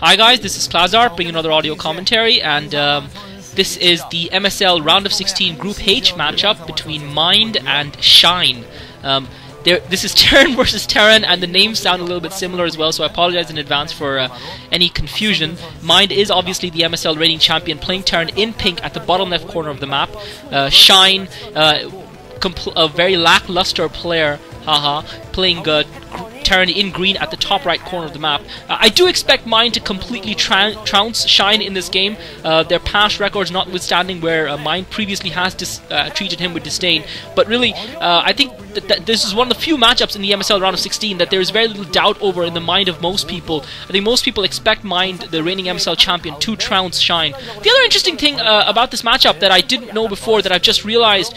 Hi guys, this is Klazart bringing another audio commentary, and this is the MSL round of 16 Group H matchup between Mind and Shine. This is Terran versus Terran, and the names sound a little bit similar as well, so I apologize in advance for any confusion. Mind is obviously the MSL reigning champion, playing Terran in pink at the bottom left corner of the map. Shine, a very lackluster player, playing Terran in green at the top right corner of the map. I do expect Mind to completely trounce Shine in this game, their past records notwithstanding, where Mind previously has treated him with disdain. But really, I think that this is one of the few matchups in the MSL round of 16 that there is very little doubt over in the mind of most people. I think most people expect Mind, the reigning MSL champion, to trounce Shine. The other interesting thing about this matchup that I didn't know before, that I've just realized,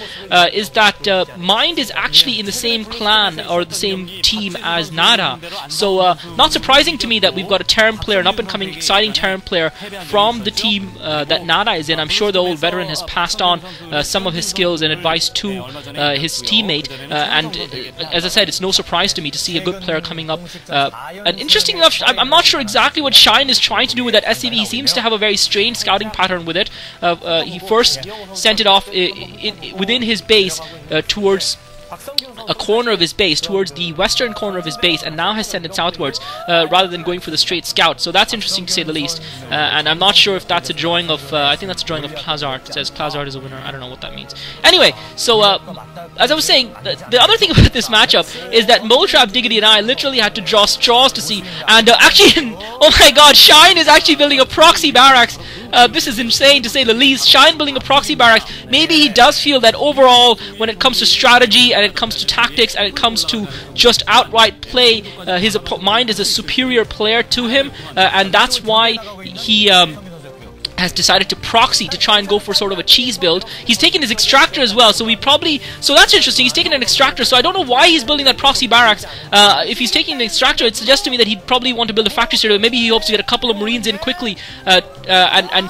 is that Mind is actually in the same clan or the same team as Nada. So not surprising to me that we've got a Terran player, an up-and-coming exciting Terran player from the team that Nada is in. I'm sure the old veteran has passed on some of his skills and advice to his teammate, and as I said, it's no surprise to me to see a good player coming up. And interesting enough, I'm not sure exactly what Shine is trying to do with that SCV. He seems to have a very strange scouting pattern with it. He first sent it off within his base towards a corner of his base, towards the western corner of his base, and now has sent it southwards rather than going for the straight scout. So that's interesting to say the least, and I'm not sure if that's a drawing of I think that's a drawing of Klazart. It says Klazart is a winner. I don't know what that means. Anyway, so as I was saying, the other thing about this matchup is that Moltrap, Diggity, and I literally had to draw straws to see, and actually, oh my god, Shine is actually building a proxy barracks. This is insane to say the least. Shine building a proxy barracks. Maybe he does feel that overall, when it comes to strategy and it comes to tactics and it comes to just outright play, his Mind is a superior player to him, and that's why he has decided to proxy to try and go for sort of a cheese build. He's taken his extractor as well, so so that's interesting. He's taken an extractor, so I don't know why he's building that proxy barracks. If he's taking an extractor, it suggests to me that he'd probably want to build a factory citadel. Maybe he hopes to get a couple of Marines in quickly and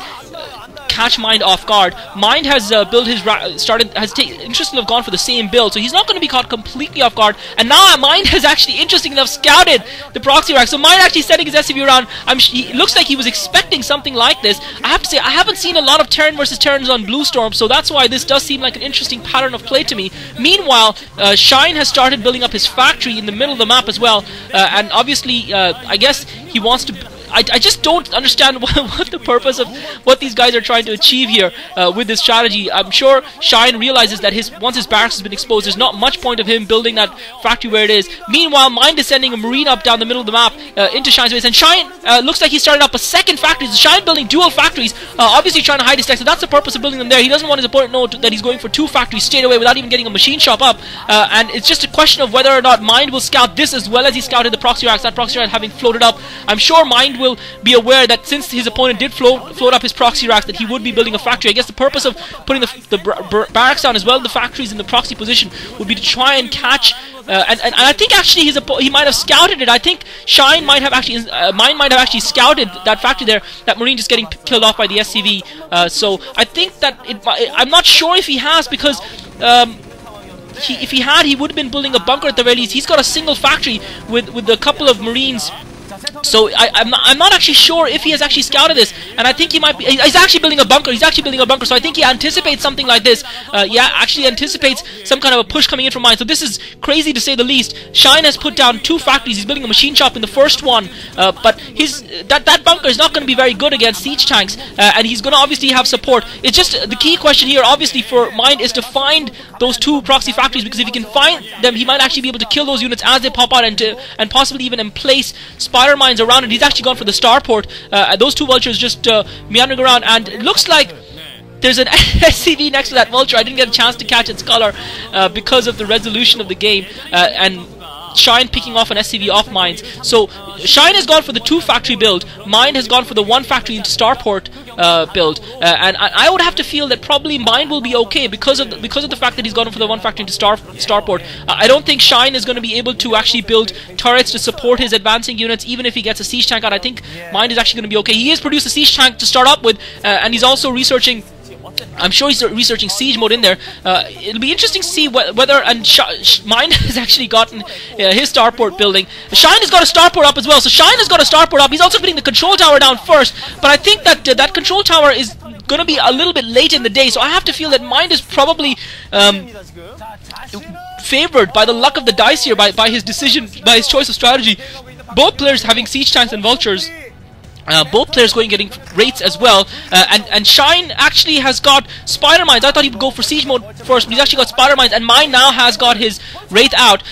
catch Mind off guard. Mind has built his interestingly gone for the same build, so he's not going to be caught completely off guard. And now Mind has actually, interesting enough, scouted the proxy rack. So Mind actually setting his SCV around. It looks like he was expecting something like this. I have to say, I haven't seen a lot of Terran versus Terrans on Bluestorm, so that's why this does seem like an interesting pattern of play to me. Meanwhile, Shine has started building up his factory in the middle of the map as well, and obviously, I guess he wants to. I just don't understand what the purpose of what these guys are trying to achieve here with this strategy. I'm sure Shine realizes that once his barracks has been exposed, there's not much point of him building that factory where it is. Meanwhile, Mind is sending a Marine up down the middle of the map into Shine's base, and Shine looks like he started up a second factory. So Shine building dual factories, obviously trying to hide his tech, so that's the purpose of building them there. He doesn't want his opponent to know that he's going for two factories straight away without even getting a machine shop up, and it's just a question of whether or not Mind will scout this as well as he scouted the proxy racks, that proxy rack having floated up. I'm sure Mind will be aware that since his opponent did float up his proxy racks, that he would be building a factory. I guess the purpose of putting the barracks down as well, the factories in the proxy position, would be to try and catch. And I think actually he might have scouted it. I think Shine might have actually Mind might have actually scouted that factory there. That Marine just getting killed off by the SCV. So I think that I'm not sure if he has, because. If he had, he would have been building a bunker at the very least. He's got a single factory with a couple of Marines. So I'm not actually sure if he has actually scouted this, and I think he might be. He's actually building a bunker. He's actually building a bunker. So I think he anticipates something like this. Yeah, actually anticipates some kind of a push coming in from Mind. So this is crazy to say the least. Shine has put down two factories. He's building a machine shop in the first one, but that bunker is not going to be very good against siege tanks, and he's going to obviously have support. It's just the key question here, obviously, for Mind is to find those two proxy factories, because if he can find them, he might actually be able to kill those units as they pop out, and possibly even emplace spider mines around it. He's actually gone for the starport. Those two vultures just meandering around, and it looks like there's an SCV next to that vulture. I didn't get a chance to catch its color because of the resolution of the game, and Shine picking off an SCV off Mines. So Shine has gone for the two factory build. Mind has gone for the one factory into starport build, and I would have to feel that probably Mind will be okay because of the fact that he's gone for the one factory into starport. I don't think Shine is going to be able to actually build turrets to support his advancing units, even if he gets a siege tank out. I think Mind is actually going to be okay. He has produced a siege tank to start up with, and he's also researching I'm sure he's researching siege mode in there. It'll be interesting to see whether Mind has actually gotten his starport building. Shine has got a starport up as well, so Shine has got a starport up. He's also putting the control tower down first, but I think that that control tower is going to be a little bit late in the day, so I have to feel that Mind is probably favored by the luck of the dice here, by his decision, by his choice of strategy. Both players having siege tanks and vultures. Both players getting rates as well, and Shine actually has got spider mines. I thought he would go for siege mode first, but he's actually got spider mines, and Mind now has got his wraith out.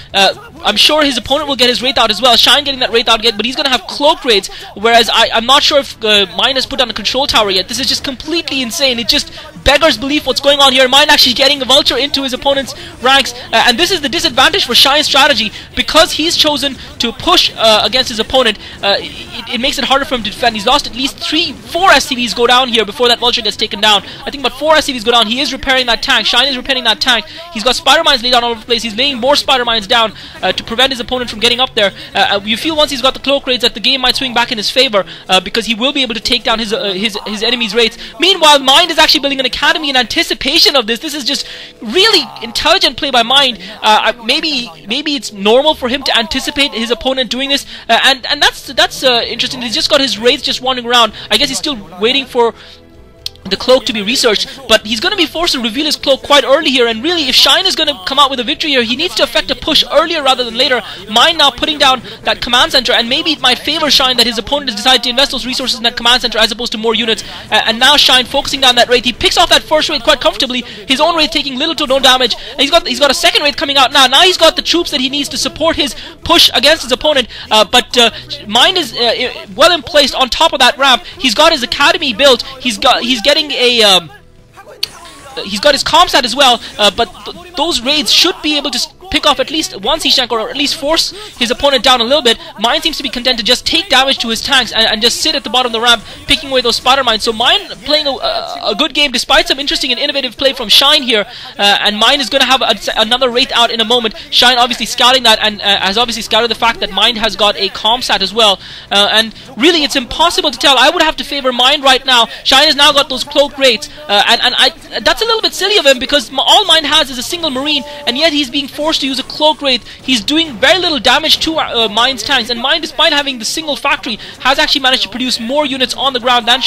I'm sure his opponent will get his wraith out as well. Shine getting that wraith out again, but he's going to have cloak raids, whereas I'm not sure if Mind has put down a control tower yet. This is just completely insane. It just beggars belief what's going on here. Mind actually getting a vulture into his opponent's ranks, and this is the disadvantage for Shine's strategy, because he's chosen to push against his opponent. It makes it harder for him to defend. He's lost at least 4 SCVs go down here before that vulture gets taken down. I think about 4 SCVs go down. He is repairing that tank. Shine is repairing that tank. He's got spider mines laid down all over the place. He's laying more spider mines down to prevent his opponent from getting up there. You feel once he's got the cloak raids that the game might swing back in his favor, because he will be able to take down his enemy's raids. Meanwhile, Mind is actually building an academy in anticipation of this. This is just really intelligent play by Mind. Maybe it's normal for him to anticipate his opponent doing this, and that's interesting. He's just got his raids just wandering around. I guess he's still waiting for the cloak to be researched, but he's going to be forced to reveal his cloak quite early here, and really if Shine is going to come out with a victory here, he needs to effect a push earlier rather than later. Mind now putting down that command center, and maybe it might favor Shine that his opponent has decided to invest those resources in that command center as opposed to more units, and now Shine focusing down that wraith. He picks off that first wraith quite comfortably, his own wraith taking little to no damage, and he's got a second wraith coming out now. Now he's got the troops that he needs to support his push against his opponent, but Mind is well in place on top of that ramp. He's got his academy built. He's getting a he's got his comsat as well, but those raids should be able to pick off at least one siege tank, or at least force his opponent down a little bit. Mind seems to be content to just take damage to his tanks and just sit at the bottom of the ramp picking away those spider mines. So Mind playing a good game despite some interesting and innovative play from Shine here, and Mind is going to have another wraith out in a moment. Shine obviously scouting that, and has obviously scouted the fact that Mind has got a comsat as well, and really it's impossible to tell. I would have to favor Mind right now. Shine has now got those cloak wraiths, and that's a little bit silly of him, because all Mind has is a single marine, and yet he's being forced to use a cloak wraith. He's doing very little damage to Mind's tanks, and Mind, despite having the single factory, has actually managed to produce more units on the ground than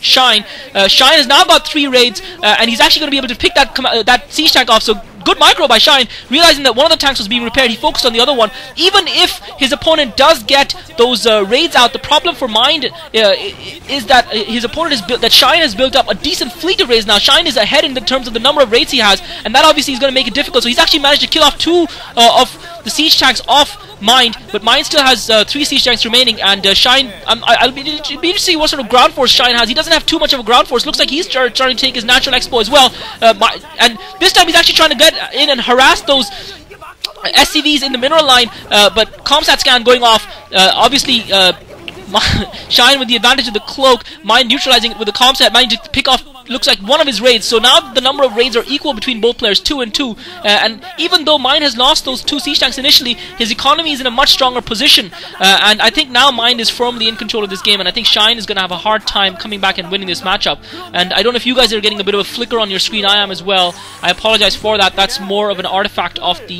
Shine. Shine has now got 3 raids, and he's actually going to be able to pick that siege tank off. So good micro by Shine, realizing that one of the tanks was being repaired. He focused on the other one. Even if his opponent does get those raids out, the problem for Mind is that his opponent that Shine has built up a decent fleet of raids now. Shine is ahead in terms of the number of raids he has, and that obviously is going to make it difficult. So he's actually managed to kill off 2 of the siege tanks off Mind, but Mind still has 3 siege tanks remaining, and Shine, I'll be interested to see what sort of ground force Shine has. He doesn't have too much of a ground force. Looks like he's trying to take his natural expo as well, and this time he's actually trying to get in and harass those SCVs in the mineral line, but comsat scan going off. Obviously Shine with the advantage of the cloak, Mind neutralizing it with the comsat, managing to pick off, looks like, one of his raids. So now the number of raids are equal between both players, 2 and 2, and even though Mind has lost those 2 siege tanks initially, his economy is in a much stronger position, and I think now Mind is firmly in control of this game, and I think Shine is going to have a hard time coming back and winning this matchup. And I don't know if you guys are getting a bit of a flicker on your screen. I am as well. I apologize for that. That's more of an artifact of the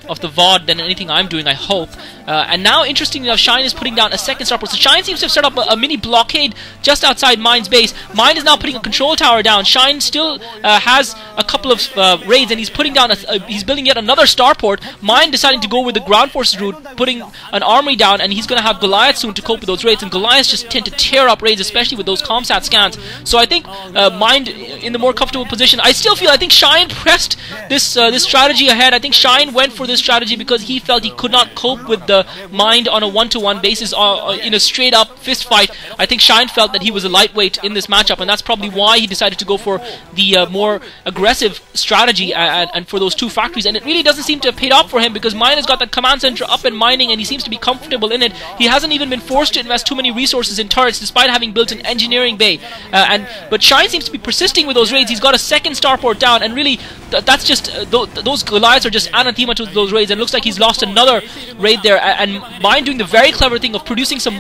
VOD than anything I'm doing, I hope. And now, interestingly enough, Shine is putting down a second starport. So Shine seems to have set up a mini blockade just outside Mind's base. Mind is now putting a control tower down. Shine still has a couple of raids, and he's putting down he's building yet another starport. Mind deciding to go with the ground forces route, putting an armory down, and he's going to have Goliath soon to cope with those raids, and Goliaths just tend to tear up raids, especially with those comsat scans. So I think Mind in the more comfortable position. I think Shine pressed this strategy ahead. I think Shine went for this strategy because he felt he could not cope with the Mind on a one-to-one basis in a straight-up fist fight. I think Shine felt that he was a lightweight in this matchup, and that's probably why he decided to go for the more aggressive strategy and for those 2 factories. And it really doesn't seem to have paid off for him, because Mind has got that command center up and mining, and he seems to be comfortable in it. He hasn't even been forced to invest too many resources in turrets, despite having built an engineering bay. But Shine seems to be persisting with those raids. He's got a second starport down, and really that's just those Goliaths are just anathema to those raids, and it looks like he's lost another raid there. And Mind doing the very clever thing of producing some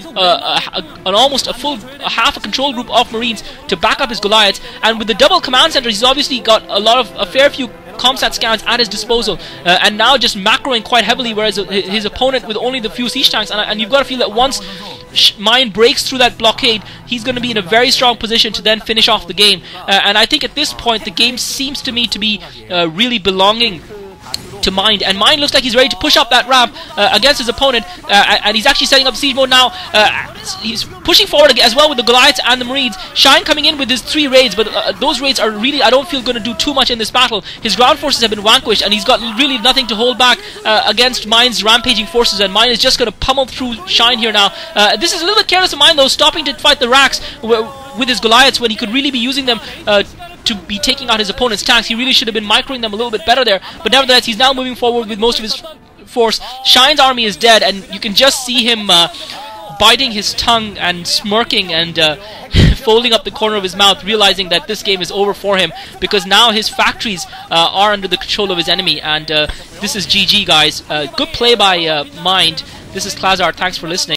almost half a control group of Marines to back up his Goliaths, and with the double command center, he's obviously got a fair few comsat scans at his disposal, and now just macroing quite heavily, whereas his opponent with only the few siege tanks. And you've got to feel that once Mind breaks through that blockade, he's going to be in a very strong position to then finish off the game. And I think at this point the game seems to me to be really belonging to Mind, and Mind looks like he's ready to push up that ramp against his opponent, and he's actually setting up siege mode now. He's pushing forward as well with the Goliaths and the Marines. Shine coming in with his 3 raids, but those raids are really, I don't feel, going to do too much in this battle. His ground forces have been vanquished, and he's got really nothing to hold back against Mind's rampaging forces, and Mind is just going to pummel through Shine here now. This is a little bit careless of Mind though, stopping to fight the racks with his Goliaths when he could really be using them to be taking out his opponent's tanks. He really should have been microing them a little bit better there, but nevertheless he's now moving forward with most of his force. Shine's army is dead, and you can just see him biting his tongue and smirking and folding up the corner of his mouth, realizing that this game is over for him, because now his factories are under the control of his enemy. And this is GG, guys. Good play by Mind. This is Klazart. Thanks for listening.